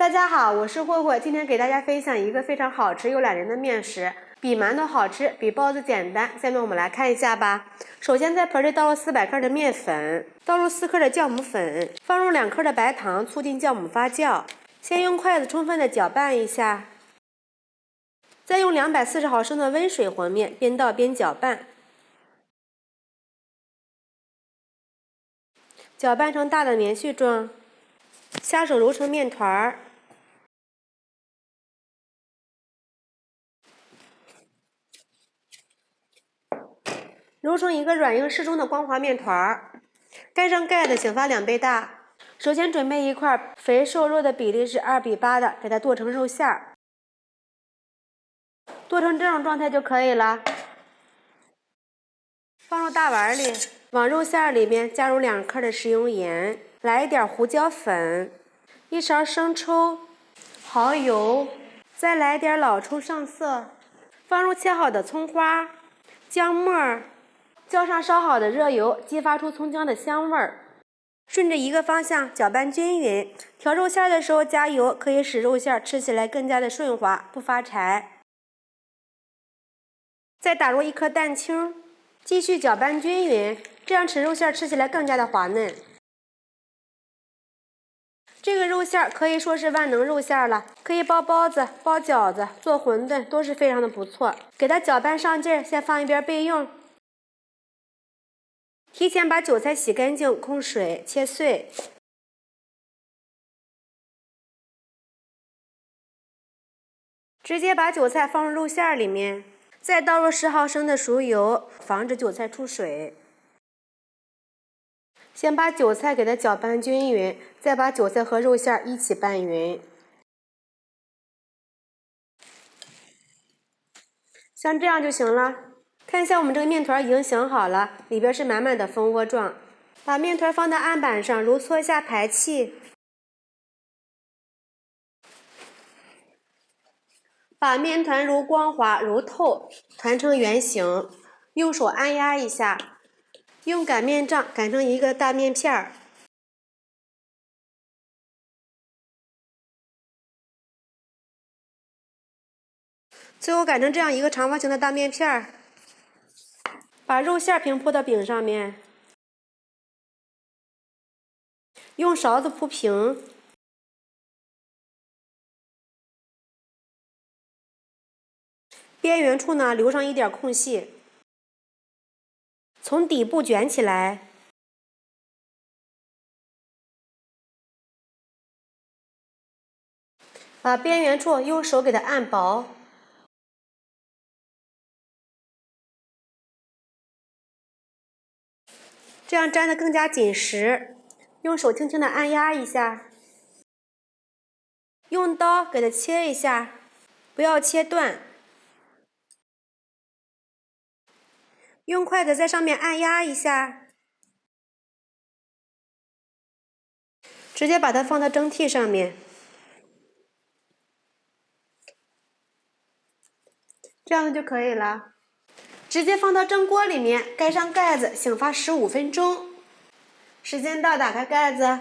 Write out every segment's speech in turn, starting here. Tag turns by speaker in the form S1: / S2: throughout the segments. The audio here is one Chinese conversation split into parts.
S1: 大家好，我是慧慧，今天给大家分享一个非常好吃又懒人的面食，比馒头好吃，比包子简单。下面我们来看一下吧。首先在盆里倒入400克的面粉，倒入4克的酵母粉，放入2克的白糖，促进酵母发酵。先用筷子充分的搅拌一下，再用240毫升的温水和面，边倒边搅拌，搅拌成大的棉絮状，下手揉成面团儿。揉成一个软硬适中的光滑面团儿，盖上盖子，醒发2倍大。首先准备一块肥瘦肉的比例是2:8的，给它剁成肉馅儿，剁成这种状态就可以了。放入大碗里，往肉馅里面加入2克的食用盐，来一点胡椒粉，1勺生抽、蚝油，再来点老抽上色，放入切好的葱花、姜末。浇上烧好的热油，激发出葱姜的香味儿。顺着一个方向搅拌均匀。调肉馅的时候加油，可以使肉馅吃起来更加的顺滑，不发柴。再打入1颗蛋清，继续搅拌均匀，这样吃肉馅吃起来更加的滑嫩。这个肉馅可以说是万能肉馅了，可以包包子、包饺子、做馄饨都是非常的不错。给它搅拌上劲儿，先放一边备用。提前把韭菜洗干净，控水，切碎。直接把韭菜放入肉馅里面，再倒入10毫升的熟油，防止韭菜出水。先把韭菜给它搅拌均匀，再把韭菜和肉馅一起拌匀。像这样就行了。看一下我们这个面团已经醒好了，里边是满满的蜂窝状。把面团放到案板上，揉搓一下排气。把面团揉光滑、揉透，团成圆形，用手按压一下，用擀面杖擀成一个大面片儿。最后擀成这样一个长方形的大面片儿。把肉馅平铺到饼上面，用勺子铺平，边缘处呢留上一点空隙，从底部卷起来，把边缘处用手给它按薄，这样粘得更加紧实。用手轻轻的按压一下，用刀给它切一下，不要切断。用筷子在上面按压一下，直接把它放到蒸屉上面，这样就可以了。直接放到蒸锅里面，盖上盖子，醒发15分钟。时间到，打开盖子，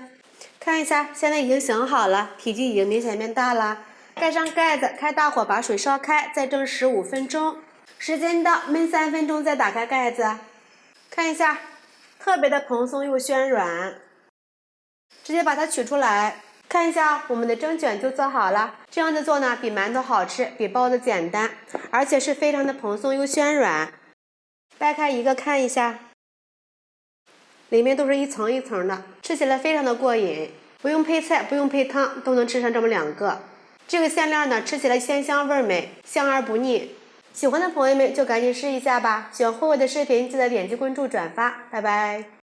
S1: 看一下，现在已经醒好了，体积已经明显变大了。盖上盖子，开大火把水烧开，再蒸15分钟。时间到，焖3分钟，再打开盖子，看一下，特别的蓬松又暄软。直接把它取出来，看一下我们的蒸卷就做好了。这样子做呢，比馒头好吃，比包子简单，而且是非常的蓬松又暄软。掰开一个看一下，里面都是一层一层的，吃起来非常的过瘾。不用配菜，不用配汤，都能吃上这么2个。这个馅料呢，吃起来鲜香味美，香而不腻。喜欢的朋友们就赶紧试一下吧。喜欢慧慧的视频，记得点击关注、转发，拜拜。